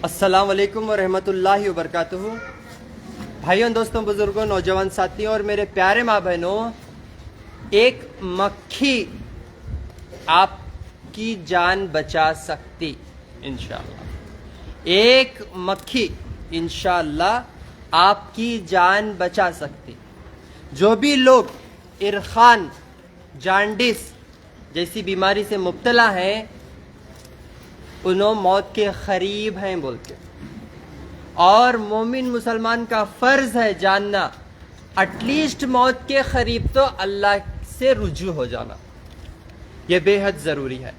अस्सलाम वालेकुम वरहमतुल्लाहि वबरकातुहू। भाइयों, दोस्तों, बुजुर्गों, नौजवान साथियों और मेरे प्यारे माँ बहनों, एक मक्खी आपकी जान बचा सकती इंशाअल्लाह। एक मक्खी इंशाअल्लाह आपकी जान बचा सकती। जो भी लोग इरखान, जांडिस जैसी बीमारी से मुब्तला हैं, उन्होंने मौत के करीब हैं बोल के। और मोमिन मुसलमान का फ़र्ज़ है जानना, एटलीस्ट मौत के करीब तो अल्लाह से रुजू हो जाना, यह बेहद ज़रूरी है।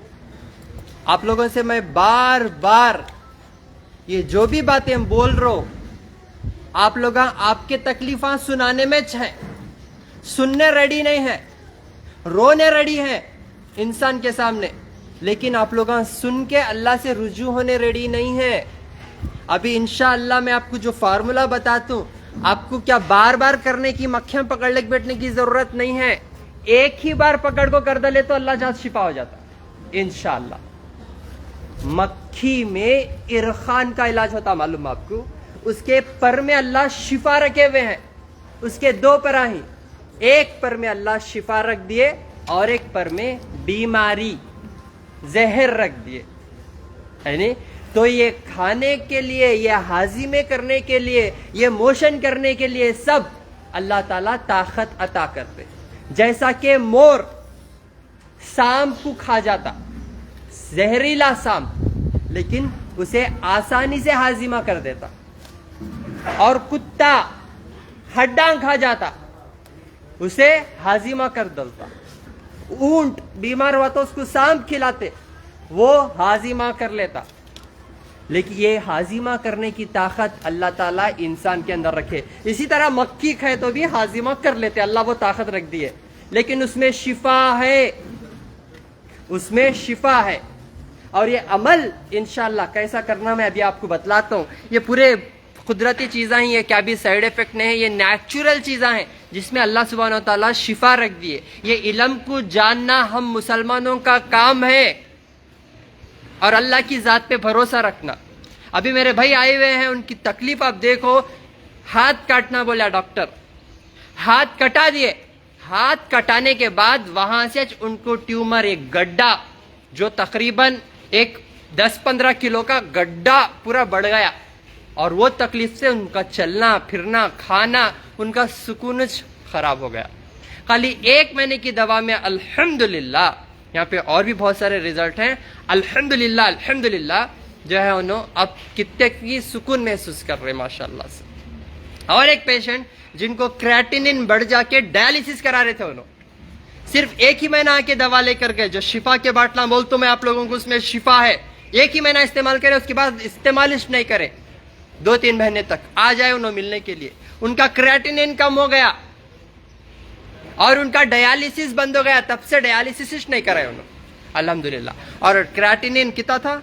आप लोगों से मैं बार बार ये जो भी बातें बोल रहा हूँ, आप लोग आपके तकलीफ़ां सुनाने में हैं, सुनने रेडी नहीं हैं, रोने रेडी हैं इंसान के सामने, लेकिन आप लोग सुन के अल्लाह से रुजू होने रेडी नहीं है। अभी इंशाअल्लाह मैं आपको जो फार्मूला बताता हूँ, आपको क्या बार बार करने की, मक्खियां पकड़ ले बैठने की जरूरत नहीं है। एक ही बार पकड़ को कर दे तो अल्लाह जात शिफा हो जाता इंशाअल्लाह। मक्खी में इरखान का इलाज होता, मालूम आपको? उसके पर में अल्लाह शिफा रखे हुए हैं। उसके दो पराही, एक पर में अल्लाह शिफा रख दिए और एक पर में बीमारी, जहर रख दिए, है नहीं? तो ये खाने के लिए, ये हाजिमे करने के लिए, ये मोशन करने के लिए सब अल्लाह ताला ताकत अता करते। जैसा कि मोर सांप को खा जाता, जहरीला सांप, लेकिन उसे आसानी से हाजिमा कर देता। और कुत्ता हड्डां खा जाता, उसे हाजिमा कर डालता। ऊंट बीमार हुआ तो उसको सांप खिलाते, वो हाजिमा कर लेता। लेकिन ये हाजिमा करने की ताकत अल्लाह ताला इंसान के अंदर रखे। इसी तरह मक्खी खाए तो भी हाजिमा कर लेते, अल्लाह वो ताकत रख दी है, लेकिन उसमें शिफा है, उसमें शिफा है। और ये अमल इंशाअल्लाह कैसा करना मैं अभी आपको बतलाता हूँ। ये पूरे कुदरती चीज़ें ही है, क्या भी साइड इफेक्ट नहीं है, ये नेचुरल चीज़ें हैं जिसमें अल्लाह सुब्हानहू व तआला शिफा रख दिए। ये इल्म को जानना हम मुसलमानों का काम है और अल्लाह की ज़ात पे भरोसा रखना। अभी मेरे भाई आए हुए हैं, उनकी तकलीफ आप देखो। हाथ काटना बोला डॉक्टर, हाथ कटा दिए। हाथ कटाने के बाद वहां से उनको ट्यूमर, एक गड्ढा जो तकरीबन एक 10-15 किलो का गड्ढा पूरा बढ़ गया। और वो तकलीफ से उनका चलना फिरना, खाना, उनका सुकून खराब हो गया। खाली 1 महीने की दवा में अल्हम्दुलिल्लाह, यहाँ पे और भी बहुत सारे रिजल्ट हैं, अल्हम्दुलिल्लाह अल्हम्दुलिल्लाह जो है उन्होंने अब कितने की सुकून महसूस कर रहे माशाल्लाह से। और एक पेशेंट जिनको क्रेटिनिन बढ़ जाके डायलिसिस करा रहे थे, उन्होंने सिर्फ 1 ही महीना आके दवा लेकर गए। जो शिफा के बाटला बोलता हूं मैं आप लोगों को, उसमें शिफा है। 1 ही महीना इस्तेमाल करें, उसके बाद इस्तेमाल नहीं करें, 2-3 महीने तक आ जाए उन्होंने मिलने के लिए, उनका क्रेटिनिन कम हो गया और उनका डायलिसिस बंद हो गया। तब से डायलिसिस नहीं कराए उन्होंने अल्हम्दुलिल्लाह। और क्रेटिनिन कितना था?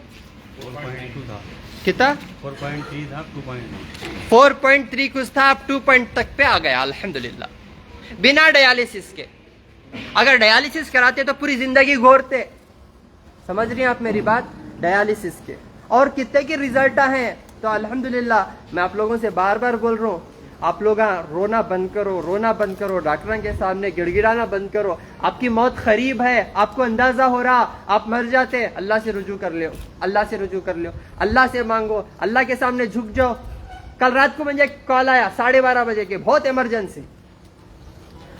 4.2 था, कितना? 4.3 था, 2.9। 4.3 कुछ था, अब 2 पॉइंट तक पे आ गया अल्हम्दुलिल्लाह, बिना डायलिसिस के। अगर डायलिसिस कराते तो पूरी जिंदगी घोरते। समझ रही हैं आप मेरी बात? डायलिसिस के और कितने के रिजल्ट हैं। तो अल्हम्दुलिल्लाह मैं आप लोगों से बार बार बोल रहा हूँ, आप लोग रोना बंद करो, रोना बंद करो, डॉक्टरों के सामने गिड़गिड़ाना बंद करो। आपकी मौत करीब है, आपको अंदाजा हो रहा आप मर जाते, अल्लाह से रुजू कर लो, अल्लाह से रुजू कर लो, अल्लाह से मांगो, अल्लाह के सामने झुक जाओ। कल रात को मुझे कॉल आया 12:30 बजे के, बहुत इमरजेंसी।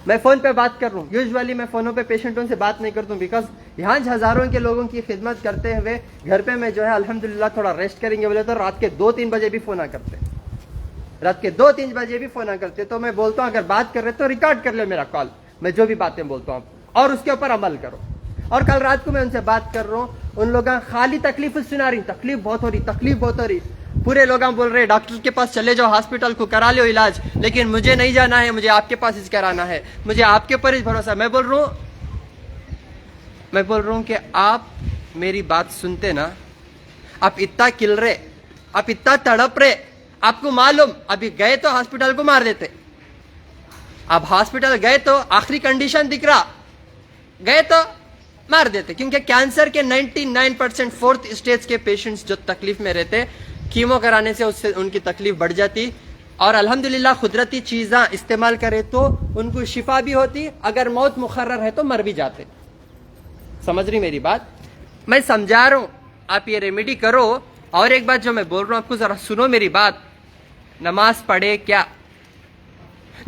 मैं फोन पे बात कर रहा हूँ। यूजुअली मैं फोनों पे पेशेंटों से बात नहीं करता हूँ, बिकॉज यहाँ हजारों के लोगों की खिदमत करते हुए घर पे मैं जो है अल्हम्दुलिल्लाह थोड़ा रेस्ट करेंगे बोले तो रात के 2-3 बजे भी फोन करते, रात के 2-3 बजे भी फोन करते। तो मैं बोलता हूँ अगर बात कर रहे तो रिकॉर्ड कर लो मेरा कॉल, मैं जो भी बातें बोलता हूँ और उसके ऊपर अमल करो। और कल रात को मैं उनसे बात कर रहा हूँ, उन लोग खाली तकलीफ सुना रही, तकलीफ बहुत हो रही, तकलीफ बहुत हो रही। पूरे लोग बोल रहे डॉक्टर के पास चले जाओ, हॉस्पिटल को करा लो इलाज, लेकिन मुझे नहीं जाना है, मुझे आपके पास ही कराना है, मुझे आपके पर ही भरोसा। मैं बोल रहा हूँ कि आप मेरी बात सुनते ना, आप इतना किल रहे, आप इतना तड़प रहे, आपको मालूम अभी गए तो हॉस्पिटल को मार देते। अब हॉस्पिटल गए तो आखिरी कंडीशन दिख रहा, गए तो मार देते, क्योंकि कैंसर के 99% 4th स्टेज के पेशेंट्स जो तकलीफ में रहते कीमो कराने से उससे उनकी तकलीफ बढ़ जाती और अल्हम्दुलिल्लाह कुदरती चीज़ां इस्तेमाल करें तो उनको शिफा भी होती, अगर मौत मुकर्रर है तो मर भी जाते। समझ रही मेरी बात? मैं समझा रहा हूँ, आप ये रेमेडी करो। और एक बात जो मैं बोल रहा हूँ आपको जरा सुनो मेरी बात। नमाज पढ़े क्या?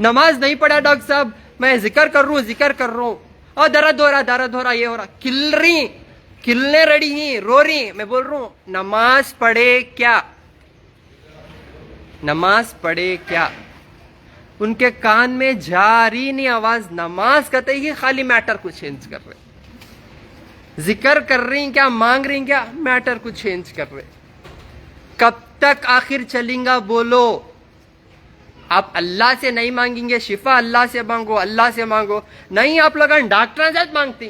नमाज नहीं पढ़ा डॉक्टर साहब, मैं जिक्र कर रहा हूँ और दर्द हो रहा ये हो रहा, खिलने रही ही, रो रही। मैं बोल रहा हूँ नमाज पढ़े क्या? नमाज पढ़े क्या? उनके कान में जा रही नहीं आवाज, नमाज कहते ही खाली मैटर को चेंज कर रहे, जिक्र कर रही क्या, मांग रही क्या, मैटर को चेंज कर रहे। कब तक आखिर चलेगा बोलो? आप अल्लाह से नहीं मांगेंगे शिफा, अल्लाह से मांगो, अल्लाह से मांगो। नहीं, आप लोग डॉक्टर से मांगती।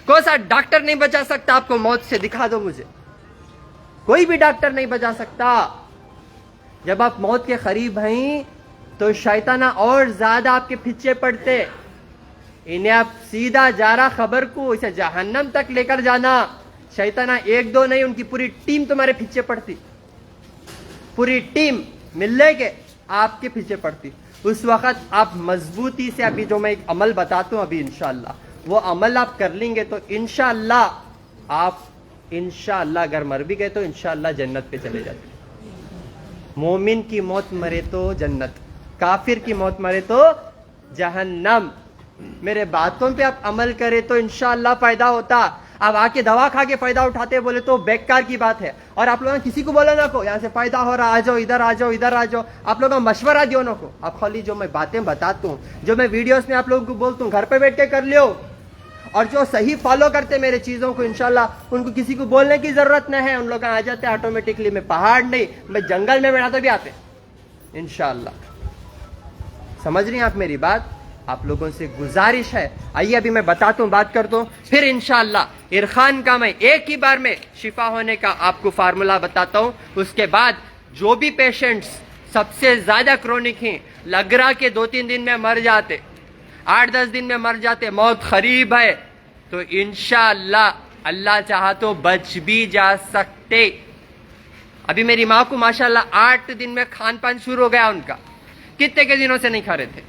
कौन सा डॉक्टर नहीं बचा सकता आपको मौत से? दिखा दो मुझे। कोई भी डॉक्टर नहीं बचा सकता। जब आप मौत के करीब हैं तो शैताना और ज्यादा आपके पीछे पड़ते। इन्हें आप सीधा जा रहा खबर को, इसे जहन्नम तक लेकर जाना। शैताना एक दो नहीं, उनकी पूरी टीम तुम्हारे पीछे पड़ती, पूरी टीम मिलने के आपके पीछे पड़ती। उस वक्त आप मजबूती से, अभी जो मैं एक अमल बताता हूँ अभी इंशाअल्लाह, वो अमल आप कर लेंगे तो इंशाअल्लाह आप इंशाअल्लाह अगर मर भी गए तो इंशाअल्लाह जन्नत पे चले जाते। मोमिन की मौत मरे तो जन्नत, काफिर की मौत मरे तो जहन्नम। मेरे बातों पे आप अमल करें तो इंशाअल्लाह फायदा होता। आप आके दवा खा के फायदा उठाते बोले तो बेकार की बात है। और आप लोगों ने किसी को बोला ना को यहाँ से फायदा हो रहा, आ जाओ इधर, आ जाओ इधर, आ जाओ। आप लोगों को मशवरा दियो ना को। आप खाली जो मैं बातें बताता हूँ, जो मैं वीडियोस में आप लोगों को बोलता हूँ, घर पे बैठ के कर लियो। और जो सही फॉलो करते मेरे चीजों को इंशाल्लाह, उनको किसी को बोलने की जरूरत नहीं है, उन लोग आ जाते ऑटोमेटिकली। मैं पहाड़ नहीं, मैं जंगल में बैठा तो भी आते इंशाल्लाह। समझ रही हैं आप मेरी बात? आप लोगों से गुजारिश है, आइए अभी मैं बताता हूँ, बात करता हूँ, फिर इंशाल्लाह इरफान का मैं एक ही बार में शिफा होने का आपको फार्मूला बताता हूँ। उसके बाद जो भी पेशेंट्स सबसे ज्यादा क्रोनिक हैं, लग रहा के 2-3 दिन में मर जाते, 8-10 दिन में मर जाते, मौत करीब है, तो इंशाअल्लाह अल्लाह चाहा तो बच भी जा सकते। अभी मेरी माँ को माशाअल्लाह 8 दिन में खान पान शुरू हो गया उनका। कितने के दिनों से नहीं खा रहे थे?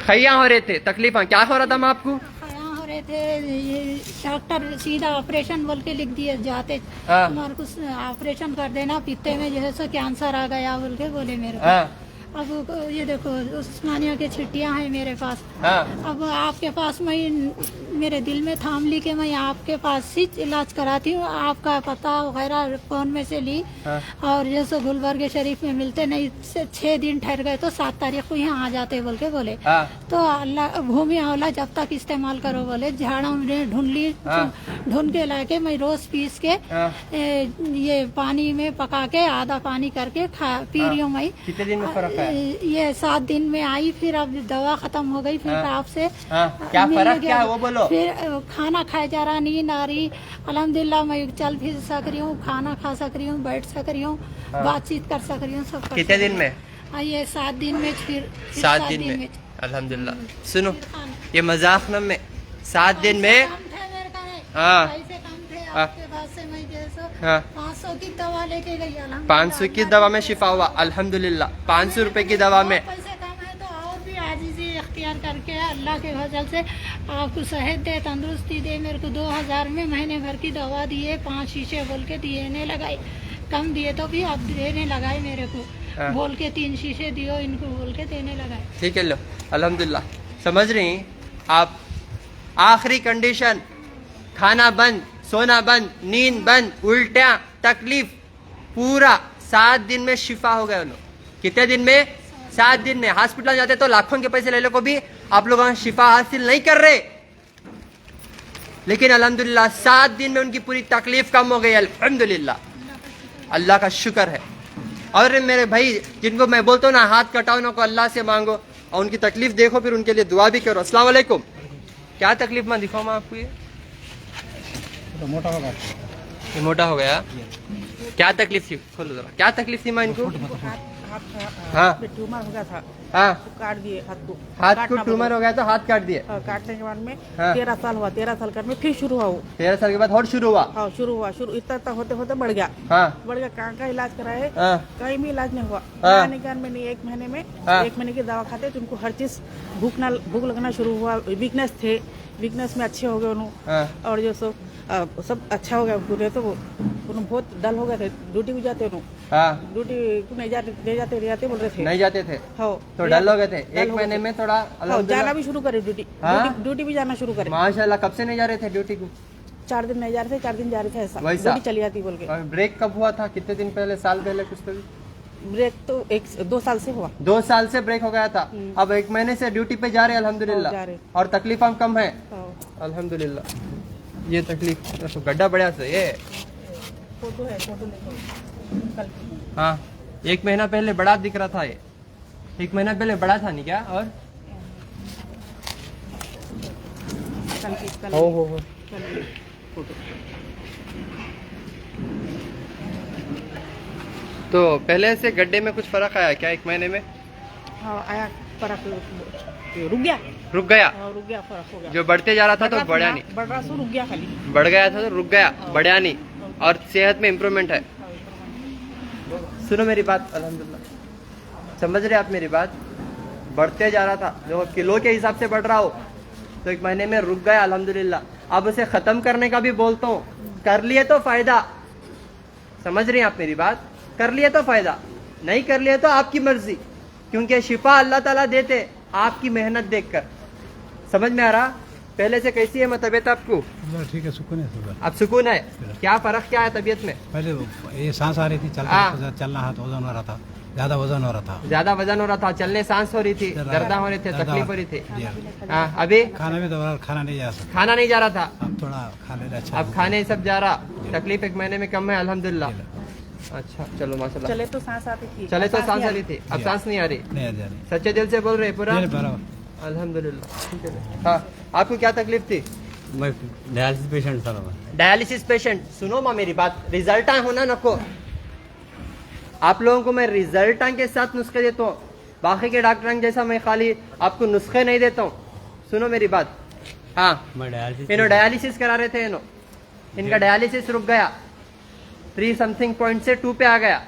खैया हो रहे थे। तकलीफ क्या हो रहा था माँ आपको? खैया हो रहे थे। ये डॉक्टर सीधा ऑपरेशन बोल के लिख दिए जाते, हाँ। तुम्हारे कुछ ऑपरेशन कर देना, पित्ते में जैसे कैंसर आ गया बोल के बोले मेरे को। हाँ। अब ये देखो उस्मानिया की छिट्टियाँ हैं मेरे पास। हाँ। अब आपके पास मैं, मेरे दिल में थाम ली कि मैं आपके पास ही इलाज कराती हूँ। आपका पता वगैरह फोन में से ली। हाँ। और जैसे गुलबर्ग शरीफ में मिलते नहीं, 6 दिन ठहर गए तो 7 तारीख को यहाँ आ जाते बोल के बोले। हाँ। तो अल्लाह भूमि आंवला जब तक इस्तेमाल करो बोले। झाड़ा में ढूंढ ली, ढूंढ के लाके मैं रोज पीस के ये पानी में पका के आधा पानी करके पी रही हूँ मैं। कितने दिन में फर्क है? ये 7 दिन में आई, फिर अब दवा खत्म हो गई, फिर आपसे क्या फर्क क्या है वो बोलो। फिर खाना खाया जा रहा, नींद आ रही, अल्हम्दुलिल्लाह मैं चल फिर सक रही हूँ, खाना खा सक रही हूँ, बैठ सक रही हूँ, बातचीत कर सक रही हूँ, सब कर कितने दिन में? ये 7 दिन में, फिर 7 दिन में अल्हम्दुलिल्लाह। सुनो ये मजाक न में 7 दिन में। हाँ। पैसे कम थे आपके पास से, मैं जैसे 500 की दवा लेके गई। 500 की दवा में शिफा हुआ अल्हम्दुलिल्लाह। 500 रुपए की दवा में। पैसे कम है तो और भी आजीजी इख्तियार करके अल्लाह के फजल से आपको सेहत दे, तंदुरुस्ती दे। मेरे को 2000 में महीने भर की दवा दिए, 5 शीशे बोल के देने लगाए। कम दिए तो भी आप देने लगाए मेरे को, बोल के 3 शीशे दियो इनको बोल के देने लगाए। ठीक है लो अल्हम्दुलिल्लाह। समझ रही आप? आखिरी कंडीशन, खाना बंद, सोना बंद, नींद बंद, उल्टियाँ, तकलीफ, पूरा 7 दिन में शिफा हो गए लोग। कितने दिन में? 7 दिन में। हॉस्पिटल जाते तो लाखों के पैसे ले लो को भी आप लोग शिफा हासिल नहीं कर रहे, लेकिन अल्हम्दुलिल्लाह 7 दिन में उनकी पूरी तकलीफ कम हो गई। अल्हम्दुलिल्लाह, अल्लाह का शुक्र है। और मेरे भाई जिनको मैं बोलता हूँ ना हाथ कटाओ ना को अल्लाह से मांगो और उनकी तकलीफ देखो, फिर उनके लिए दुआ भी करो। अस्सलाम वालेकुम। क्या तकलीफ मैं दिखाऊँ मैं आपको? ये मोटा होगा। ये मोटा हो गया। क्या तकलीफ थी? खोलो जरा, क्या तकलीफ थी माँ इनको? हाँ, ट्यूमर हो गया था। हाँ काट दिए हाथ को। हाथ को काटना ट्यूमर हो गया तो हाथ काट दिए। हाँ, काटने के बाद में हाँ। 13 साल हुआ। 13 साल कर में फिर शुरू हुआ वो। 13 साल के बाद और शुरू हुआ। हाँ शुरू हुआ। शुरू इतना होते होते बढ़ गया। हाँ बढ़ गया। कहाँ का इलाज कराए, हाँ कहीं भी इलाज नहीं हुआ। हाँ। आने के में नहीं, 1 महीने में हाँ। 1 महीने की दवा खाते तो उनको हर चीज भूख लगना शुरू हुआ। वीकनेस थे, वीकनेस में अच्छे हो गए उन्होंने। हाँ और जो सब अच्छा हो गया उनको। तो वो उन्होंने बहुत डल हो गए थे। ड्यूटी भी जाते उन्होंने, हाँ ड्यूटी को नहीं जाते बोल रहे थे। नहीं जाते थे हाँ तो डल हो गए थे। डल 1 हो गए महीने थे। में थोड़ा हाँ, जाना अल्हम्दुलिल्लाह भी शुरू करे ड्यूटी। हाँ? ड्यूटी भी जाना शुरू करे। माशाल्लाह। कब से नहीं जा रहे थे ड्यूटी को? 4 दिन नहीं जा रहे थे, 4 दिन जा रहे थे ऐसा। वैसा? ड्यूटी चली जाती बोल के। और ब्रेक कब हुआ था? कितने दिन पहले? साल पहले कुछ तो भी? ब्रेक तो 2 साल से हुआ। 2 साल से ब्रेक हो गया था। अब 1 महीने से ड्यूटी पे जा रहे हैं हाँ, जा अल्हम्दुलिल्लाह। रहे। और तकलीफ हम कम है हाँ। अल्हम्दुलिल्लाह। ये तकलीफ तो गड्ढा बढ़िया से ये। फोटो है, फोटो देखो कल की। हाँ 1 महीना पहले बड़ा दिख रहा था ये। 1 महीना पहले बड़ा था नहीं क्या? और कल हो कल की फोटो। तो पहले से गड्ढे में कुछ फर्क आया क्या 1 महीने में? हाँ आया फर्क। रुक गया। रुक गया? हाँ, रुक गया, फर्क हो गया। जो बढ़ते जा रहा था तो बढ़ा नहीं, बढ़ रहा सो रुक गया खाली। बढ़ गया था तो रुक गया, बढ़ा नहीं। और सेहत में इम्प्रूवमेंट है। सुनो मेरी बात अल्हम्दुलिल्लाह, समझ रहे आप मेरी बात? बढ़ते जा रहा था, जो किलो के हिसाब से बढ़ रहा हो तो 1 महीने में रुक गया अल्हम्दुलिल्लाह। अब उसे खत्म करने का भी बोलता हूँ। कर लिए तो फायदा, समझ रहे हैं आप मेरी बात? कर लिए तो फायदा, नहीं कर लिए तो आपकी मर्जी, क्योंकि शिफा अल्लाह ताला देते आपकी मेहनत देखकर। समझ में आ रहा? पहले से कैसी है तबीयत आपको? ठीक है, सुकून है सुबह। अब सुकून है? क्या फर्क क्या है तबीयत में? पहले ये सांस आ रही थी, चलना हाथ वजन हो रहा था, ज्यादा वजन हो रहा था। ज्यादा वजन हो रहा था, चलने सांस हो रही थी, दर्दा हो रहे थे, दर्द तकलीफ हो रही थी। जी। हाँ अभी खाना भी दोबारा खाना नहीं जा सकता, खाना नहीं जा रहा था, अब थोड़ा खाने का अच्छा। अब खाने सब जा रहा। तकलीफ 1 महीने में कम है अल्हम्दुलिल्लाह। अच्छा चलो माशाल्लाह। चले तो सांस आती थी, चले तो अब सांस आ रही थी, अब सांस नहीं आ रही। नहीं आ रही। सच्चे दिल से बोल रहे पूरा? नहीं, बराबर। अल्हम्दुलिल्लाह। ठीक है। हाँ आपको क्या तकलीफ थी? मैं डायलिसिस पेशेंट था। Dialysis patient. सुनो माँ मेरी बात, रिजल्ट होना नको। आप लोगों को मैं रिजल्ट के साथ नुस्खे देता हूँ, बाकी के डॉक्टर जैसा मैं खाली आपको नुस्खे नहीं देता हूँ। सुनो मेरी बात। हाँ मैं इन्हों डायलिसिस करा रहे थे, इनका डायलिसिस रुक गया, 3 समथिंग पॉइंट से 2 पे आ गया,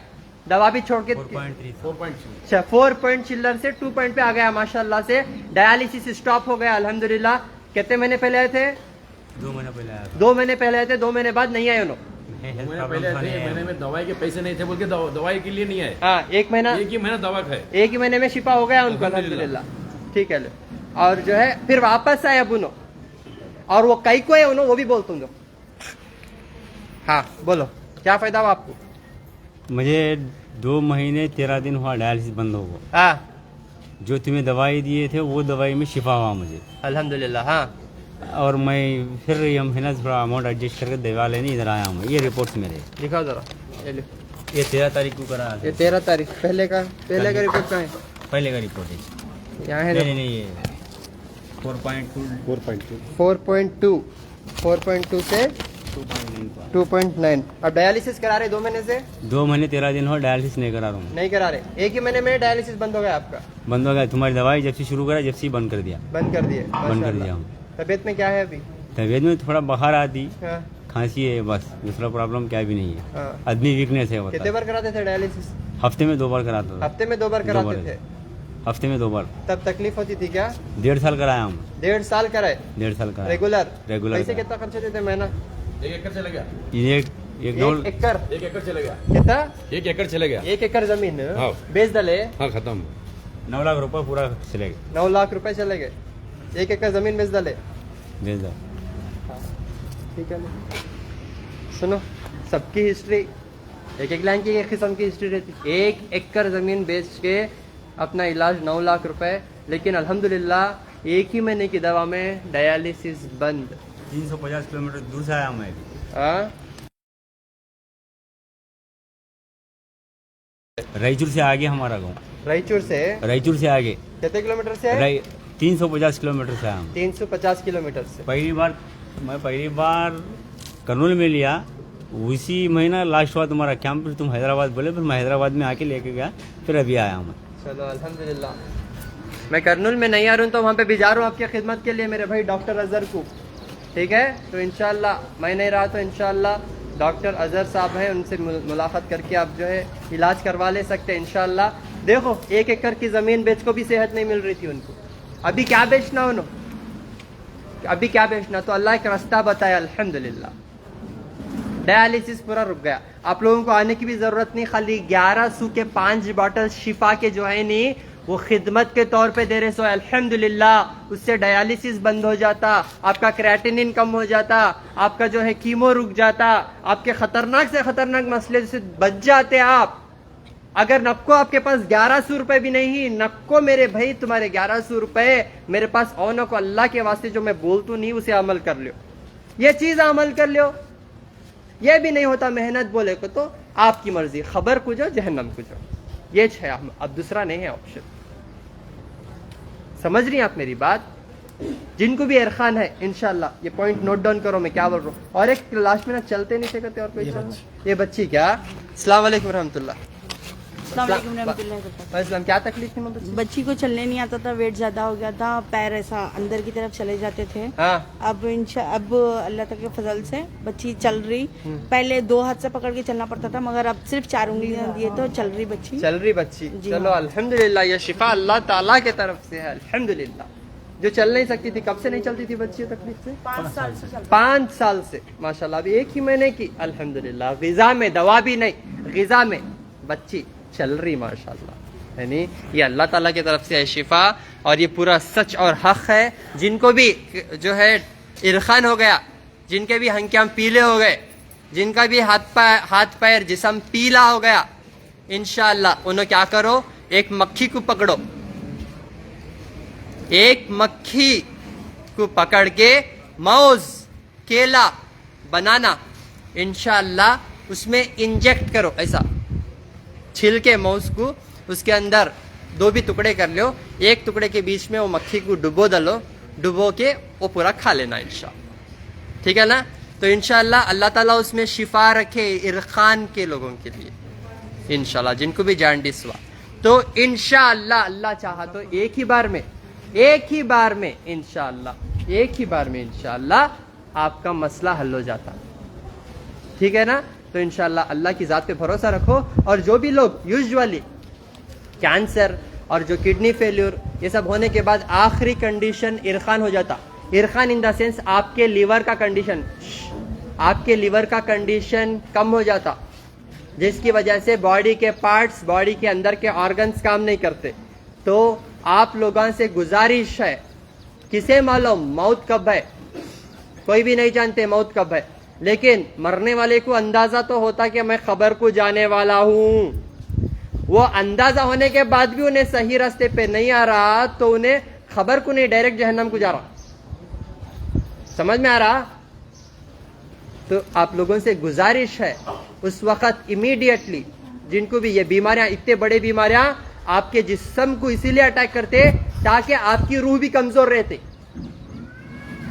दवा भी छोड़ के 4 पॉइंट चिल्लर से 2 पॉइंट पे आ गया माशाल्लाह से। डायलिसिस स्टॉप हो गया अल्हम्दुलिल्लाह। कितने महीने पहले आए थे? 2 महीने पहले आया था। 2 महीने पहले आए थे, 2 महीने बाद नहीं आए उन्होंने। महीने में दवाई के पैसे नहीं थे बोल के दवाई के लिए नहीं आए। हाँ 1 महीना, एक ही महीना दवा खाए, 1 ही महीने में शिफा हो गया उनको अल्हम्दुलिल्लाह। ठीक है लो। और जो है फिर वापस आए अब उन्हों, और वो कई को है उन्हों वो भी बोल तुम जो। हाँ बोलो क्या फायदा हुआ आपको? मुझे 2 महीने 13 दिन हुआ डायलिसिस बंद हो गया। हाँ जो तुम्हें दवाई दिए थे वो दवाई में शिफा हुआ मुझे, अल्हम्दुलिल्लाह। हाँ और मैं फिर ये महीना थोड़ा अमाउंट एडजस्ट करके दवा लेने इधर आया हूँ। ये रिपोर्ट्स मेरे, दिखाओ जरा, ये लो। ये 13 तारीख को करा ये 13 तारीख पहले का रिपोर्ट कहाँ है? पहले का रिपोर्ट है। यहाँ है नहीं देखो। नहीं ये 4.2 4.2 से 2.9। अब डायलिसिस करा रहे 2 महीने से? 2 महीने 13 दिन हो डायलिसिस नहीं करा रहा हूँ। नहीं करा रहे, 1 ही महीने में डायलिसिस बंद हो गया आपका? बंद हो गया। तुम्हारी दवाई जब से शुरू करा जब से बंद कर दिया, बंद कर दिए? बंद कर दिया हूँ। तबीयत में क्या है अभी? तबीयत में थोड़ा बुखार आती, हाँ, खांसी है, बस दूसरा प्रॉब्लम क्या भी नहीं है। हाँ। आदमी वीकनेस है कितने होता है। बार कराते थे डायलिसिस? हफ्ते में 2 बार कराता था। हफ्ते में 2 बार दो कराते बार। थे? हफ्ते में 2 बार। तब तकलीफ होती थी क्या? 1.5 साल कराया हूँ। 1.5 साल कराए 1.5 साल कराया रेगुलर? रेगुलर पैसे कराया। कितना खर्च होते थे महीना? 1 एकड़ चले गया, एक एक दो 1 एकड़? 1 एकड़ चले गया, कितना? 1 एकड़ चले गया। 1 एकड़ जमीन हाँ। बेच दले? हाँ खत्म। 9 लाख रुपए पूरा चले गए। 9 लाख रुपए चले गए, 1 एकड़ जमीन बेच दले। भेज दो। ठीक है ना? सुनो सबकी हिस्ट्री एक लाइन की एक किस्म की हिस्ट्री रहती। 1 एकड़ जमीन बेच के अपना इलाज 9 लाख रुपए, लेकिन अल्हम्दुलिल्लाह 1 ही महीने की दवा में डायलिसिस बंद। 350 किलोमीटर दूर से आया मैं। हाँ? रायचूर से आगे हमारा गाँव, रायचूर से? रायचूर से आगे कितने किलोमीटर से है? 350 किलोमीटर से आया हूँ। 350 किलोमीटर से। पहली बार कर्नूल में लिया, उसी महीना लास्ट हुआ तुम्हारा कैंप, फिर तुम हैदराबाद बोले, फिर मैं हैदराबाद में आके लेके गया, फिर अभी आया हूँ मैं। चलो अल्हम्दुलिल्लाह। میں کرنول میں نہیں آ رہا ہوں تو وہاں پہ بھیجا رہا ہوں آپ کی خدمت کے لیے میرے بھائی ڈاکٹر اظہر کو. ٹھیک ہے, تو انشاءاللہ میں نہیں رہا تو انشاءاللہ ڈاکٹر اظہر صاحب ہیں, ان سے ملاقات کر کے آپ جو ہے علاج کروا لے سکتے ہیں انشاءاللہ. دیکھو 1 ایکڑ کی زمین بیچ کو بھی صحت نہیں مل رہی تھی ان کو, ابھی کیا بیچنا انہوں, ابھی کیا بیچنا, تو اللہ ایک راستہ بتایا الحمدللہ. ڈیالیسس پورا رک گیا, آپ لوگوں کو آنے کی بھی ضرورت نہیں, خالی 1100 کے 5 باٹل شفا کے جو ہے نہیں وہ خدمت کے طور پہ دے رہے سو الحمدللہ. اس سے ڈیالیسس بند ہو جاتا, آپ کا کریٹینین کم ہو جاتا, آپ کا جو ہے کیمو رک جاتا, آپ کے خطرناک سے خطرناک مسئلے سے بچ جاتے آپ. اگر نکو آپ کے پاس 1100 روپے بھی نہیں, نکو میرے بھائی تمہارے 1100 روپے میرے پاس او نکو, اللہ کے واسطے جو میں بولتوں نہیں اسے عمل کر لیو, یہ چیز عمل کر لیو. یہ بھی نہیں ہوتا محنت بولے کو تو آپ کی مرضی, خبر کو جو جہنم کو جو, یہ ہے, اب دوسرا نہیں ہے آپشن. سمجھ رہی ہیں آپ میری بات؟ جن کو بھی عرفان ہے انشاءاللہ یہ پوائنٹ نوٹ ڈاؤن کرو میں کیا بول رہا ہوں. اور ایک لاسٹ میں چلتے نہیں سکتے اور کوئی یہ بچی کیا. السلام علیکم ورحمۃ اللہ. السلام علیکم رحمۃ اللہ وبرکاتہ. اسلام کیا تکلیف تھی بچی کو چلنے نہیں آتا تھا, ویٹ زیادہ ہو گیا تھا, پیر ایسا اندر کی طرف چلے جاتے تھے. ہاں اب اللہ تعالی کے فضل سے بچی چل رہی. پہلے 2 ہاتھ سے پکڑ کے چلنا پڑتا تھا, مگر اب صرف 4 انگلیاں دیے تو چل رہی بچی. چل رہی بچی, جی چلو الحمدللہ, یہ شفا اللہ تعالیٰ کی طرف سے ہے الحمدللہ. جو چل نہیں سکتی تھی, کب سے نہیں چلتی تھی بچی تکلیف سے؟ 5 سال سے 5 سال سے ماشاءاللہ, ابھی 1 ہی مہینے کی الحمدللہ. غذا میں دوا بھی نہیں, غذا میں بچی چل رہی ماشاءاللہ. یعنی یہ اللہ تعالیٰ کی طرف سے ہے شفا, اور یہ پورا سچ اور حق ہے. جن کو بھی جو ہے ارخان ہو گیا, جن کے بھی ہنکیام پیلے ہو گئے, جن کا بھی ہاتھ پیر جسم پیلا ہو گیا, انشاءاللہ انہوں کیا کرو, ایک مکھی کو پکڑو, ایک مکھی کو پکڑ کے موز, کیلا, بنانا انشاءاللہ اس میں انجیکٹ کرو, ایسا چھل کے موز کو اس کے اندر 2 بھی ٹکڑے کر لو, ایک ٹکڑے کے بیچ میں وہ مکھی کو ڈبو ڈالو, ڈبو کے وہ پورا کھا لینا انشاءاللہ. ٹھیک ہے نا؟ تو انشاءاللہ اللہ تعالیٰ اس میں شفا رکھے ارخان کے لوگوں کے لیے انشاءاللہ, جن کو بھی جانڈس ہوا تو انشاءاللہ اللہ چاہا تو ایک ہی بار میں انشاءاللہ آپ کا مسئلہ حل ہو جاتا. ٹھیک ہے نا؟ تو انشاءاللہ اللہ کی ذات پہ بھروسہ رکھو. اور جو بھی لوگ یوزولی کینسر اور جو کڈنی فیلیور یہ سب ہونے کے بعد آخری کنڈیشن ارخان ہو جاتا, ارخان ان دا سینس آپ کے لیور کا کنڈیشن کم ہو جاتا, جس کی وجہ سے باڈی کے پارٹس, باڈی کے اندر کے آرگنز کام نہیں کرتے. تو آپ لوگوں سے گزارش ہے, کسے معلوم موت کب ہے؟ کوئی بھی نہیں جانتے موت کب ہے, لیکن مرنے والے کو اندازہ تو ہوتا کہ میں خبر کو جانے والا ہوں. وہ اندازہ ہونے کے بعد بھی انہیں صحیح راستے پہ نہیں آ رہا تو انہیں خبر کو نہیں, ڈائریکٹ جہنم کو جا رہا. سمجھ میں آ رہا؟ تو آپ لوگوں سے گزارش ہے اس وقت امیڈیٹلی, جن کو بھی یہ بیماریاں, اتنے بڑے بیماریاں آپ کے جسم کو اسی لیے اٹیک کرتے تاکہ آپ کی روح بھی کمزور رہتے.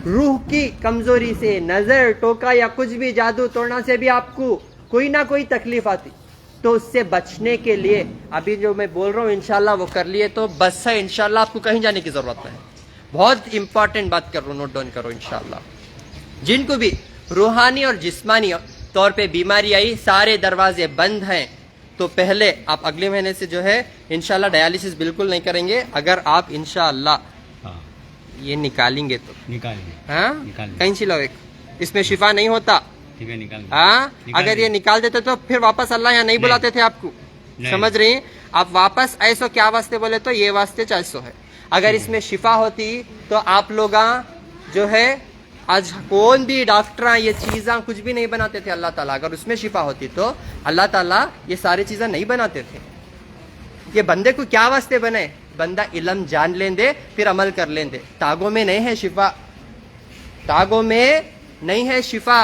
روح کی کمزوری سے, نظر ٹوکا یا کچھ بھی جادو توڑنا سے بھی آپ کو کوئی نہ کوئی تکلیف آتی. تو اس سے بچنے کے لیے ابھی جو میں بول رہا ہوں انشاءاللہ وہ کر لیے تو بس ہے انشاءاللہ, آپ کو کہیں جانے کی ضرورت نہیں. بہت امپورٹنٹ بات کر رہا ہوں, نوٹ ڈاؤن کرو انشاءاللہ. جن کو بھی روحانی اور جسمانی طور پہ بیماری آئی, سارے دروازے بند ہیں, تو پہلے آپ اگلے مہینے سے جو ہے انشاءاللہ ڈیالیسس بالکل نہیں کریں گے. اگر آپ انشاءاللہ یہ نکالیں گے تو ہاں کہیں سے لو, ایک اس میں شفا نہیں ہوتا. ہاں اگر یہ نکال دیتے تو پھر واپس اللہ یہاں نہیں بلاتے تھے آپ کو. سمجھ رہی ہیں آپ؟ واپس ایسو کیا واسطے بولے تو یہ واسطے 400 ہے. اگر اس میں شفا ہوتی تو آپ لوگ جو ہے آج کون بھی ڈاکٹر یہ چیزاں کچھ بھی نہیں بناتے تھے. اللہ تعالیٰ اگر اس میں شفا ہوتی تو اللہ تعالیٰ یہ ساری چیزیں نہیں بناتے تھے. یہ بندے کو کیا واسطے بنے؟ بندہ علم جان لیں دے پھر عمل کر لیں دے. تاگوں میں نہیں ہے شفا, تاگوں میں نہیں ہے شفا,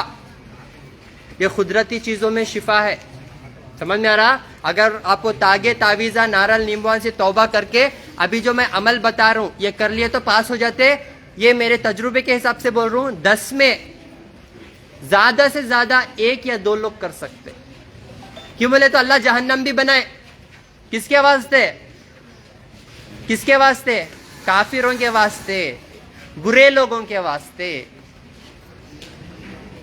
یہ قدرتی چیزوں میں شفا ہے. سمجھ میں آ رہا؟ اگر آپ کو تاگے, تعویذہ, نارل, نیمبوان سے توبہ کر کے ابھی جو میں عمل بتا رہا ہوں یہ کر لیے تو پاس ہو جاتے. یہ میرے تجربے کے حساب سے بول رہا ہوں, 10 میں زیادہ سے زیادہ 1 یا 2 لوگ کر سکتے. کیوں بولے تو اللہ جہنم بھی بنائے. کس کے واسطے؟ کس کے واسطے؟ काफिरों के वास्ते, बुरे लोगों के वास्ते,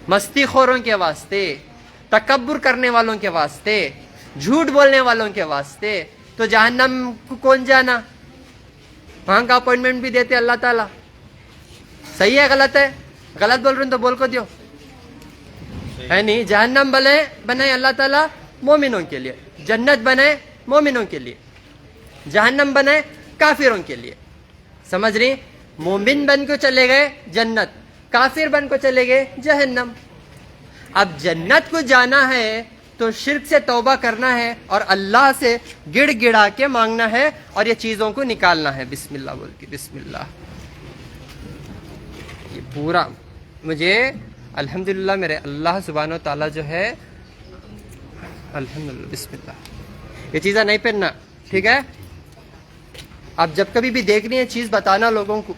मस्तीखोरों के वास्ते, तकब्बुर करने वालों के वास्ते, झूठ बोलने वालों के वास्ते, तो जहन्नम को कौन जाना? वहां का अपॉइंटमेंट भी देते अल्लाह ताला। सही है गलत है? गलत बोल रहे हो तो बोल को दियो, है नहीं? जहन्नम बनाए अल्लाह ताला मोमिनों के लिए, जन्नत बनाए मोमिनों के लिए, जहन्नम बनाए काफिरों के लिए। समझ रही? मोमिन बन को चले गए जन्नत, काफिर बन को चले गए जहन्नम। अब जन्नत को जाना है तो शिर्क से तौबा करना है और अल्लाह से गिड़गिड़ा के मांगना है और ये चीजों को निकालना है बिस्मिल्लाह बोल के। बिस्मिल्लाह। ये पूरा मुझे अल्हम्दुलिल्लाह मेरे अल्लाह सुब्हानो ताला जो है, अल्हम्दुलिल्लाह बिस्मिल्लाह, ये चीज़ें नहीं पहनना, ठीक है? अब जब कभी भी देखनी है चीज़ बताना लोगों को,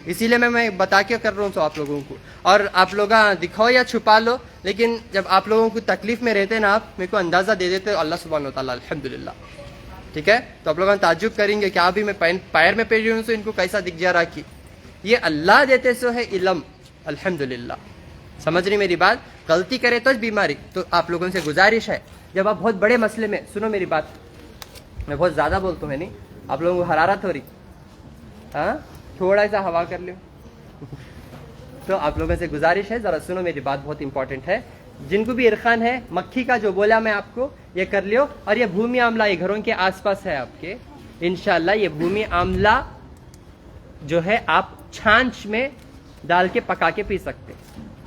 इसीलिए मैं बता के कर रहा हूँ तो आप लोगों को। और आप लोग दिखाओ या छुपा लो, लेकिन जब आप लोगों को तकलीफ में रहते ना, आप मेरे को अंदाज़ा दे देते अल्लाह सुब्हानो ताला, अल्हम्दुलिल्लाह, ठीक है? तो आप लोग ताज्जुब करेंगे क्या अभी मैं पैर में पहन रही हूँ तो इनको कैसा दिख जा रहा कि ये अल्लाह देते सो है इल्म, अल्हम्दुलिल्लाह। समझ रही मेरी बात? गलती करे तो बीमारी। तो आप लोगों से गुजारिश है, जब आप बहुत बड़े मसले में, सुनो मेरी बात, मैं बहुत ज़्यादा बोलता हूँ, है नहीं? आप लोगों को हरारत हो रही, हाँ, थोड़ा सा हवा कर लो। तो आप लोगों से गुजारिश है, ज़रा सुनो मेरी बात, बहुत इंपॉर्टेंट है। जिनको भी इरखान है, मक्खी का जो बोला मैं आपको, ये कर लियो। और ये भूमि आमला ये घरों के आसपास है आपके, इंशाल्लाह ये भूमि आमला जो है आप छाछ में डाल के पका के पी सकते,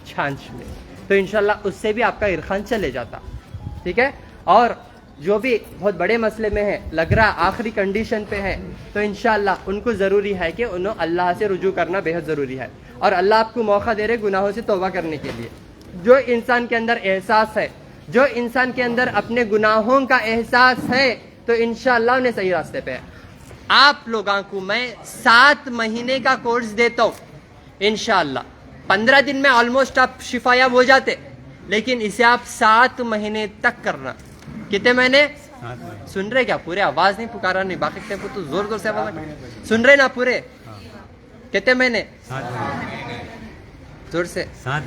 छाछ में, तो इंशाल्लाह उससे भी आपका इरखान चले जाता, ठीक है? और जो भी बहुत बड़े मसले में है, लग रहा आखिरी कंडीशन पे है, तो इंशाल्लाह उनको ज़रूरी है कि उन्हें अल्लाह से रुजू करना बेहद ज़रूरी है। और अल्लाह आपको मौका दे रहे गुनाहों से तौबा करने के लिए। जो इंसान के अंदर एहसास है, जो इंसान के अंदर अपने गुनाहों का एहसास है, तो इंशाल्लाह उन्हें सही रास्ते पे है। आप लोगों को मैं 7 महीने का कोर्स देता हूँ इंशाल्लाह। 15 दिन में ऑलमोस्ट आप शिफायाब हो जाते, लेकिन इसे आप 7 महीने तक करना। कितने महीने? सुन रहे क्या? पूरे आवाज नहीं पुकारा नहीं, बाकी टेम्पो तो जोर जोर से आवाज सुन रहे ना पूरे? कितने महीने? जोर से 7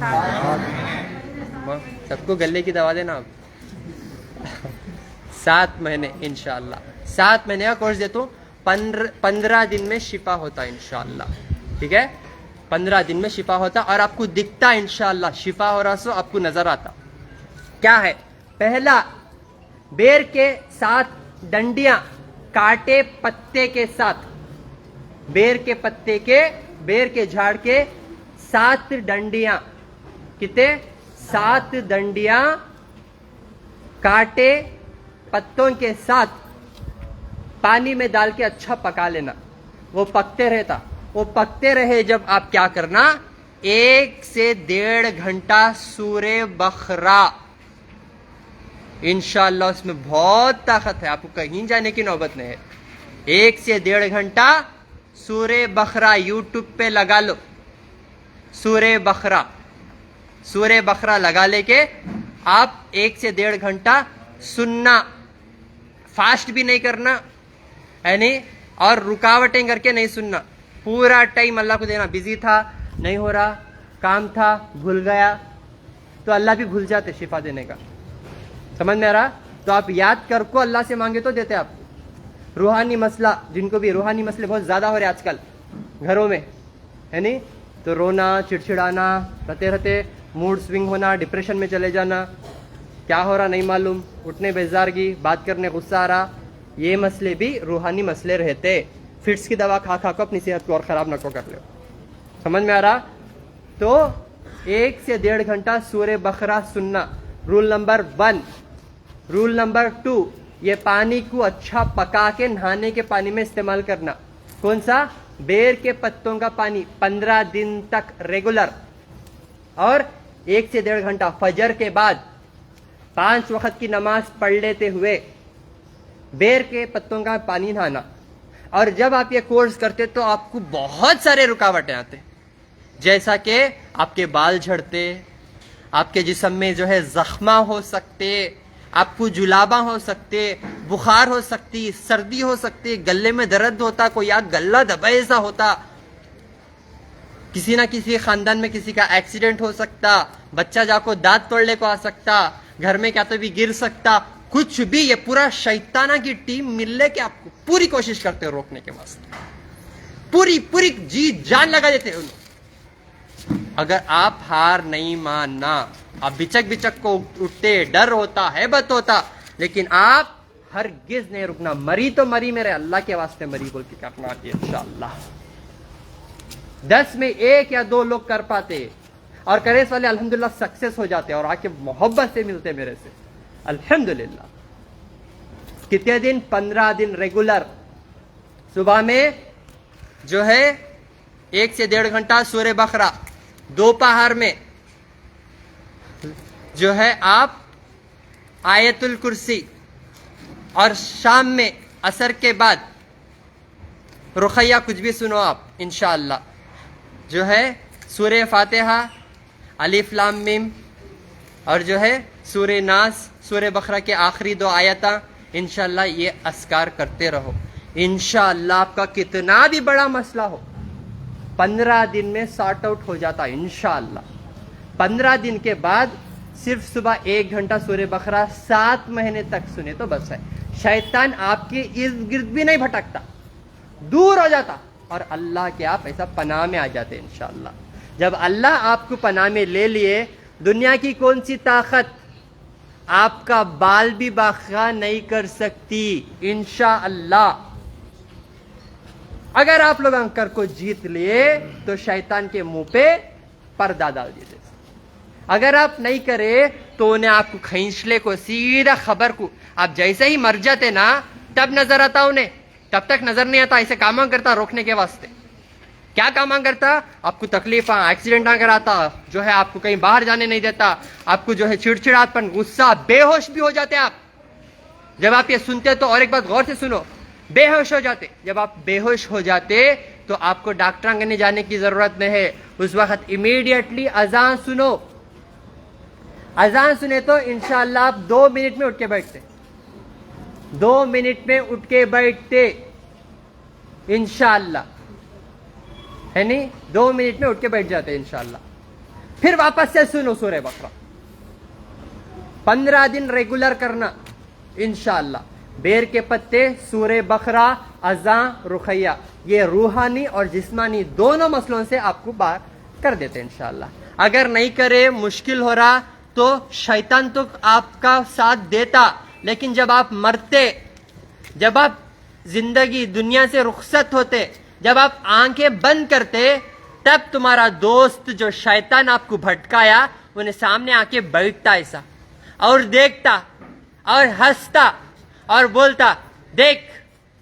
सबको गले की दवा देना आप। 7 महीने इंशाल्लाह, 7 महीने का कोर्स देता हूँ। 15 दिन में शिफा होता इंशाल्लाह, ठीक है? 15 दिन में शिफा होता और आपको दिखता इंशाल्लाह शिफा हो रहा, सो आपको नजर आता। क्या है? पहला, बेर के 7 डंडियां काटे पत्ते के साथ, बेर के झाड़ के 7 डंडियां, कितने? 7 डंडियां काटे पत्तों के साथ पानी में डाल के अच्छा पका लेना। वो पकते रहे जब आप क्या करना, 1 से 1.5 घंटा सूरे बकरा, इंशाअल्लाह उसमें बहुत ताकत है, आपको कहीं जाने की नौबत नहीं है। 1 से 1.5 घंटा सूरे बकरा यूट्यूब पे लगा लो, सूरे बकरा लगा लेके आप 1 से 1.5 घंटा सुनना, फास्ट भी नहीं करना है नहीं, और रुकावटें करके नहीं सुनना। पूरा टाइम अल्लाह को देना। बिजी था, नहीं हो रहा, काम था, भूल गया, तो अल्लाह भी भूल जाते शिफा देने का। समझ में आ रहा? तो आप याद कर को अल्लाह से मांगे तो देते आप। रूहानी मसला, जिनको भी रूहानी मसले बहुत ज़्यादा हो रहे आजकल घरों में, है नहीं, तो रोना, चिड़चिड़ाना, रहते मूड स्विंग होना, डिप्रेशन में चले जाना, क्या हो रहा नहीं मालूम, उठने बेजारगी, बात करने गुस्सा आ रहा, ये मसले भी रूहानी मसले रहते। फिट्स की दवा खा को अपनी सेहत को और ख़राब न को कर लो। समझ में आ रहा? तो 1 से 1.5 घंटा सूरे बकरा सुनना, रूल नंबर 1। रूल नंबर 2, ये पानी को अच्छा पका के नहाने के पानी में इस्तेमाल करना। कौन सा? बेर के पत्तों का पानी, 15 दिन तक रेगुलर। और 1 से 1.5 घंटा फजर के बाद 5 वक्त की नमाज पढ़ लेते हुए बेर के पत्तों का पानी नहाना। और जब आप ये कोर्स करते तो आपको बहुत सारे रुकावटें आते, जैसा कि आपके बाल झड़ते, आपके जिस्म में जो है जख्मा हो सकते, आपको जुलाबा हो सकते, बुखार हो सकती, सर्दी हो सकती, गले में दर्द होता, कोई या गला दबाए सा होता, किसी ना किसी खानदान में किसी का एक्सीडेंट हो सकता, बच्चा जाको दांत तोड़ने को आ सकता, घर में क्या तो भी गिर सकता, कुछ भी। ये पूरा शैताना की टीम मिलने के आपको पूरी कोशिश करते हो रोकने के वास्ते, पूरी पूरी जी जान लगा देते हैं। अगर आप हार नहीं मानना, आप बिचक बिचक को उठते, डर होता, हैबत होता, लेकिन आप हरगिज नहीं रुकना। मरी तो मरी मेरे अल्लाह के वास्ते मरी बोल के करना इंशाअल्लाह। 10 में 1 या 2 लोग कर पाते और करेस वाले अल्हम्दुलिल्लाह सक्सेस हो जाते और आके मोहब्बत से मिलते मेरे से अल्हम्दुलिल्लाह। कितने दिन? 15 दिन रेगुलर। सुबह में जो है 1 से 1.5 घंटा सूरह बकरा, दोपहर में जो है आप आयतुल कुर्सी, और शाम में असर के बाद रुखैया कुछ भी सुनो आप इंशाअल्लाह। जो है सूरह फातिहा, अलिफ लाम मीम, और जो है सूरह नास, सूरह बकरा के आखिरी 2 आयता इंशाअल्लाह ये अस्कार करते रहो। इंशाअल्लाह आपका कितना भी बड़ा मसला हो 15 दिन में सॉर्ट आउट हो जाता है इंशाअल्लाह। 15 दिन के बाद सिर्फ सुबह 1 घंटा सूरह बकरा 7 महीने तक सुने तो बस है। शैतान आपके इर्द गिर्द भी नहीं भटकता, दूर हो जाता, और अल्लाह के आप ऐसा पनाह में आ जाते इंशाअल्लाह। जब अल्लाह आपको पनाह में ले लिए, दुनिया की कौन सी ताकत आपका बाल भी बाखा नहीं कर सकती इंशाअल्लाह। अगर आप लोग अंकर को जीत लिए तो शैतान के मुंह पे पर्दा डाल दीजिए। अगर आप नहीं करे तो उन्हें आपको खींचले को सीधा खबर को, आप जैसे ही मर जाते ना तब नजर आता उन्हें, तब तक नजर नहीं आता। ऐसे काम करता रोकने के वास्ते। क्या काम करता? आपको तकलीफ, एक्सीडेंट कराता, जो है आपको कहीं बाहर जाने नहीं देता, आपको जो है चिड़चिड़ापन, गुस्सा, बेहोश भी हो जाते आप। जब आप ये सुनते तो और एक बात गौर से सुनो, बेहोश हो जाते। जब आप बेहोश हो जाते तो आपको डॉक्टर के जाने की जरूरत नहीं है। उस वक्त इमीडिएटली अजान सुनो। अजान सुने तो इंशाअल्लाह आप 2 मिनट में उठ के बैठते, 2 मिनट में उठ के बैठते इंशाअल्लाह, है नहीं? 2 मिनट में उठ के बैठ जाते इंशाअल्लाह। फिर वापस से सुनो सूरह बकरा। 15 दिन रेगुलर करना इंशाअल्लाह। बेर के पत्ते, सूरह बकरा, अजान, रुखैया, ये रूहानी और जिस्मानी दोनों मसलों से आपको बाहर कर देते इंशाअल्लाह। अगर नहीं करे, मुश्किल हो रहा, तो शैतान तो आपका साथ देता, लेकिन जब आप मरते, जब आप जिंदगी दुनिया से रुखसत होते, जब आप आंखें बंद करते, तब तुम्हारा दोस्त जो शैतान आपको भटकाया उन्हें सामने आके बैठता ऐसा और देखता और हंसता और बोलता, देख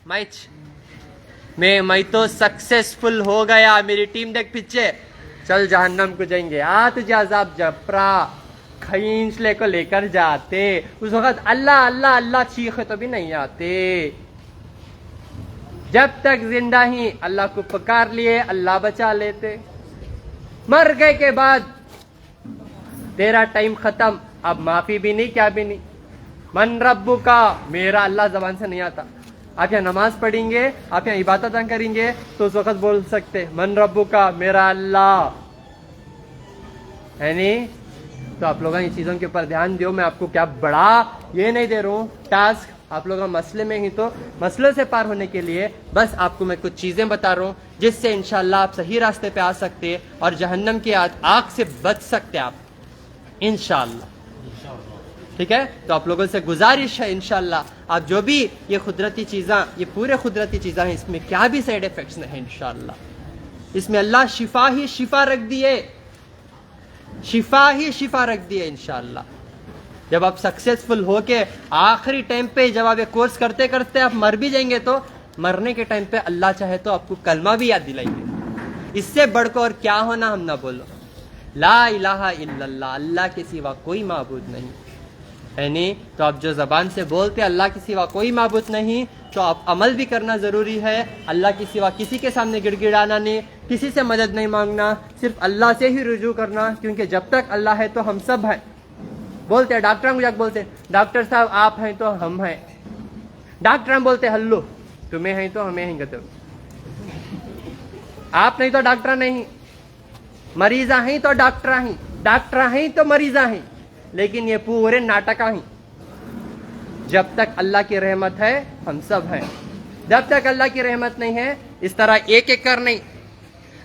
मैं तो सक्सेसफुल हो गया, मेरी टीम देख पीछे, चल जहन्नम को जाएंगे, आ तुझे अजाब जपरा, खींचले को लेकर जाते। उस वक्त अल्लाह अल्लाह अल्लाह चीखे तो भी नहीं आते। जब तक जिंदा ही अल्लाह को पुकार लिए, अल्लाह बचा लेते। मर गए के बाद तेरा टाइम खत्म, अब माफी भी नहीं, क्या भी नहीं। मन रब्बु का, मेरा अल्लाह जबान से नहीं आता। आप यहाँ नमाज पढ़ेंगे, आप यहाँ इबादत करेंगे तो उस वक्त बोल सकते मन रब्बु का, मेरा अल्लाह, है नहीं? तो आप लोग इन चीज़ों के ऊपर ध्यान दो। मैं आपको क्या बड़ा ये नहीं दे रहा हूँ टास्क, आप लोग मसले में ही, तो मसलों से पार होने के लिए बस आपको मैं कुछ चीज़ें बता रहा हूँ जिससे इंशाल्लाह आप सही रास्ते पे आ सकते हैं और जहन्नम की आग से बच सकते हैं आप इंशाल्लाह। ठीक है? तो आप लोगों से गुजारिश है इंशाल्लाह, आप जो भी ये कुदरती चीज़ें, ये पूरे कुदरती चीज़ें हैं, इसमें क्या भी साइड इफेक्ट्स नहीं इंशाल्लाह। इसमें अल्लाह शिफा ही शिफा रख दिए, शिफा ही शिफा रख दिए इंशाअल्लाह। जब आप सक्सेसफुल होके आखिरी टाइम पे, जब आप ये कोर्स करते करते आप मर भी जाएंगे, तो मरने के टाइम पे अल्लाह चाहे तो आपको कलमा भी याद दिलाएंगे। इससे बढ़कर और क्या होना हम ना बोलो, ला इलाहा इल्लल्लाह, अल्लाह के सिवा कोई माबूद नहीं, है नहीं? तो आप जो जबान से बोलते अल्लाह के सिवा कोई माबूद नहीं, तो आप अमल भी करना ज़रूरी है। अल्लाह के सिवा किसी के सामने गिड़गिड़ाना नहीं, किसी से मदद नहीं मांगना, सिर्फ अल्लाह से ही रुजू करना, क्योंकि जब तक अल्लाह है तो हम सब हैं। बोलते हैं डॉक्टर को जाकर बोलते हैं, डॉक्टर साहब आप हैं तो हम हैं, डॉक्टर हम बोलते हल्लो तुम्हें हैं तो हमें हैं गदर आप नहीं तो डॉक्टर नहीं मरीजा हैं तो डॉक्टर हैं तो मरीजा हैं लेकिन ये पूरे नाटक हैं जब तक अल्लाह की रहमत है हम सब हैं जब तक अल्लाह की रहमत नहीं है इस तरह एक एक कर नहीं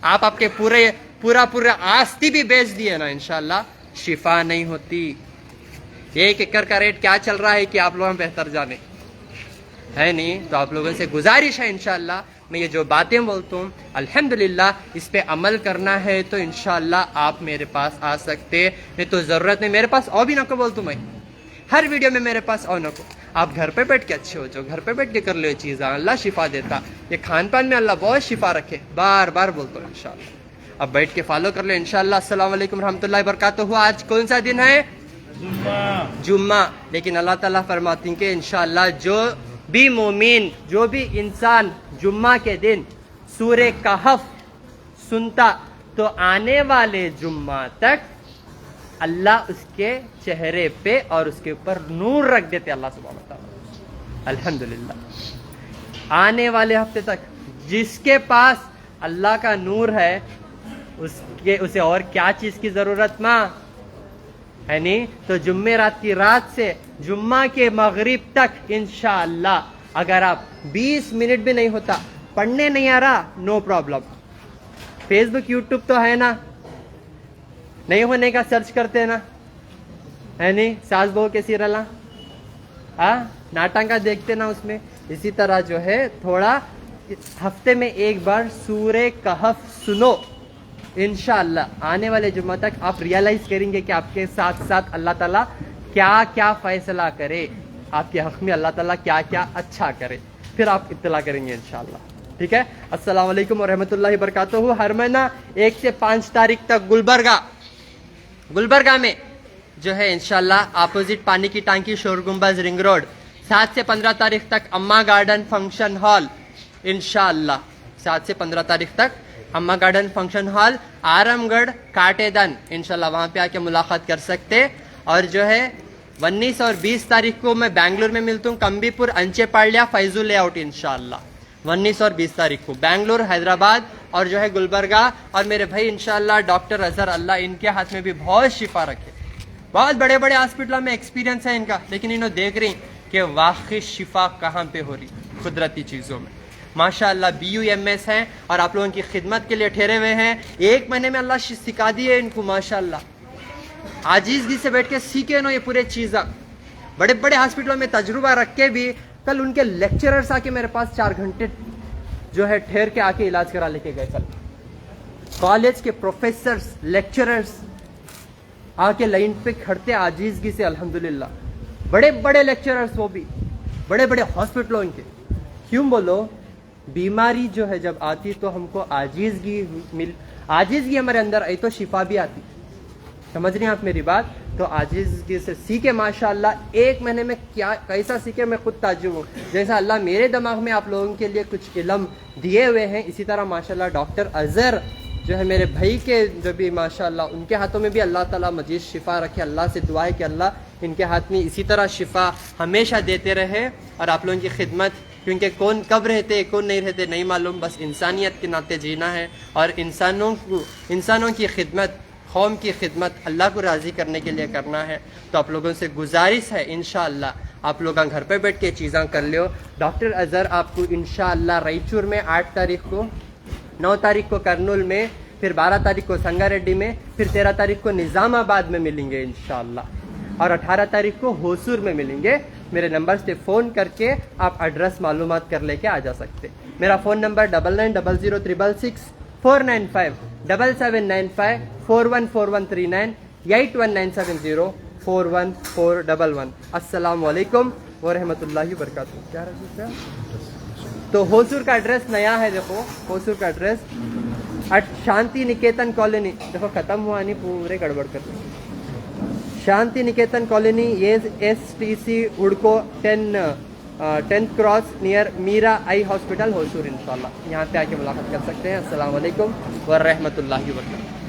आप आपके पूरा आस्ती भी बेच दिए ना इंशाल्लाह शिफा नहीं होती एक एकड़ का रेट क्या चल रहा है कि आप लोग हम बेहतर जाने है नहीं तो आप लोगों से गुजारिश है इंशाल्लाह मैं ये जो बातें बोलता हूँ अल्हम्दुलिल्लाह इस पे अमल करना है तो इंशाल्लाह आप मेरे पास आ सकते नहीं तो जरूरत नहीं मेरे पास और भी ना को बोलता हूँ मैं हर वीडियो में मेरे पास और ना को आप घर पे बैठ के अच्छे हो जाओ घर पे बैठ के कर लो ये चीज़ अल्लाह शिफा देता ये खान पान में अल्लाह बहुत शिफा रखे बार बार बोलता हूँ इंशाल्लाह अब बैठ के फॉलो कर लो इंशाल्लाह अस्सलाम वालेकुम रहमतुल्लाहि बरकातहू आज कौन सा दिन है जुम्मा लेकिन अल्लाह ताला फरमाती हैं कि इंशाल्लाह जो भी मोमिन जो भी इंसान जुम्मा के दिन सूरे कहफ सुनता तो आने वाले जुम्मा तक अल्लाह उसके चेहरे पे और उसके ऊपर नूर रख देते अल्लाह सुब्हानहू व तआला अल्हम्दुलिल्लाह आने वाले हफ्ते तक जिसके पास अल्लाह का नूर है उसे और क्या चीज की जरूरत माँ है नहीं तो जुम्मे रात की रात से जुम्मा के मगरिब तक इंशाअल्लाह अगर आप 20 मिनट भी नहीं होता पढ़ने नहीं आ रहा नो प्रॉब्लम फेसबुक यूट्यूब तो है ना नहीं होने का सर्च करते ना है नहीं सास बहू के सीरियल नाटक का देखते ना उसमें इसी तरह जो है थोड़ा हफ्ते में एक बार सूरे कहफ सुनो इंशाअल्लाह आने वाले जुम्मा तक आप रियलाइज करेंगे कि आपके साथ साथ अल्लाह ताला क्या क्या फैसला करे आपके हक में अल्लाह ताला क्या क्या अच्छा करे फिर आप इत्तला करेंगे इंशाअल्लाह ठीक है अस्सलाम वालेकुम व रहमतुल्लाहि बरकातहू हर महीना 1 से 5 तारीख तक गुलबर्गा में जो है इंशाअल्लाह अपोजिट पानी की टांकी शोर गुंबज रिंग रोड 7 से 15 तारीख तक अम्मा गार्डन फंक्शन हॉल इंशाअल्लाह 7 से 15 तारीख तक अम्मा गार्डन फंक्शन हॉल आरामगढ़ काटेदान इंशाल्लाह वहां पे आके मुलाकात कर सकते और जो है 19 और 20 तारीख को मैं बैंगलोर में मिलता हूँ कंबीपुर अंचेपाड़िया फैजुल लेआउट इंशाल्लाह 19 और 20 तारीख को बैंगलोर हैदराबाद और जो है गुलबर्गा और मेरे भाई इंशाल्लाह डॉक्टर अजहर अल्लाह इनके हाथ में भी बहुत शिफा रखे बहुत बड़े बड़े हॉस्पिटलों में एक्सपीरियंस है इनका लेकिन इन्होंने देख रही कि वाकई शिफा कहाँ पे हो रही कुदरती चीज़ों में माशाअल्लाह BUMS हैं और आप लोगों की खिदमत के लिए ठहरे हुए हैं 1 महीने में अल्लाह सिखा दिए इनको माशाअल्लाह आजीज़गी से बैठ के सीखे नो ये पूरे चीज़ा बड़े बड़े हॉस्पिटलों में तजुर्बा रख के भी कल उनके लेक्चरर्स आके मेरे पास 4 घंटे जो है ठहर के आके इलाज करा लेके गए कल कॉलेज के प्रोफेसर्स लेक्चरर्स आके लाइन पे खड़ते आजीज़गी से अल्हम्दुलिल्लाह बड़े बड़े लेक्चरर्स वो भी बड़े बड़े हॉस्पिटलों के क्यों बोलो बीमारी जो है जब आती तो हमको आजीज़गी हमारे अंदर आई तो शिफा भी आती समझ रही हैं आप मेरी बात तो आजीज़गी से सीखे माशाअल्लाह 1 महीने में क्या कैसा सीखे मैं खुद ताज्जुब हूँ जैसा अल्लाह मेरे दिमाग में आप लोगों के लिए कुछ इल्म दिए हुए हैं इसी तरह माशाअल्लाह डॉक्टर अजहर जो है मेरे भाई के जो भी माशाअल्लाह उनके हाथों में भी अल्लाह ताला मजीद शिफा रखे अल्लाह से दुआ है कि अल्लाह इनके हाथ में इसी तरह शिफा हमेशा देते रहे और आप लोगों की खिदमत क्योंकि कौन कब रहते कौन नहीं रहते नहीं मालूम बस इंसानियत के नाते जीना है और इंसानों की खिदमत कौम की खिदमत अल्लाह को राज़ी करने के लिए करना है तो आप लोगों से गुजारिश है इंशाअल्लाह आप लोग घर पे बैठ के चीज़ें कर लो डॉक्टर अजहर आपको इंशाअल्लाह रायचूर में 8 तारीख को 9 तारीख को करनूल में फिर 12 तारीख को संगारेड्डी में फिर 13 तारीख को निज़ामाबाद में मिलेंगे इंशाअल्लाह और 18 तारीख को होसूर में मिलेंगे मेरे नंबर से फ़ोन करके आप एड्रेस मालूमात कर लेके आ जा सकते मेरा फ़ोन नंबर 990066 495 7795 414139 81970 41411 अस्सलाम वालेकुम व रहमतुल्लाहि व बरकातहू क्या रहा तो होसूर का एड्रेस नया है देखो होसूर का एड्रेस शांति निकेतन कॉलोनी देखो ख़त्म हुआ नहीं पूरे गड़बड़ कर शांति निकेतन कॉलोनी ये STC उड़को 10th cross near Meera eye hospital Hosur इंशाल्लाह यहाँ पे आके मुलाकात कर सकते हैं अस्सलाम वालेकुम व रहमतुल्लाहि व बरकातहू।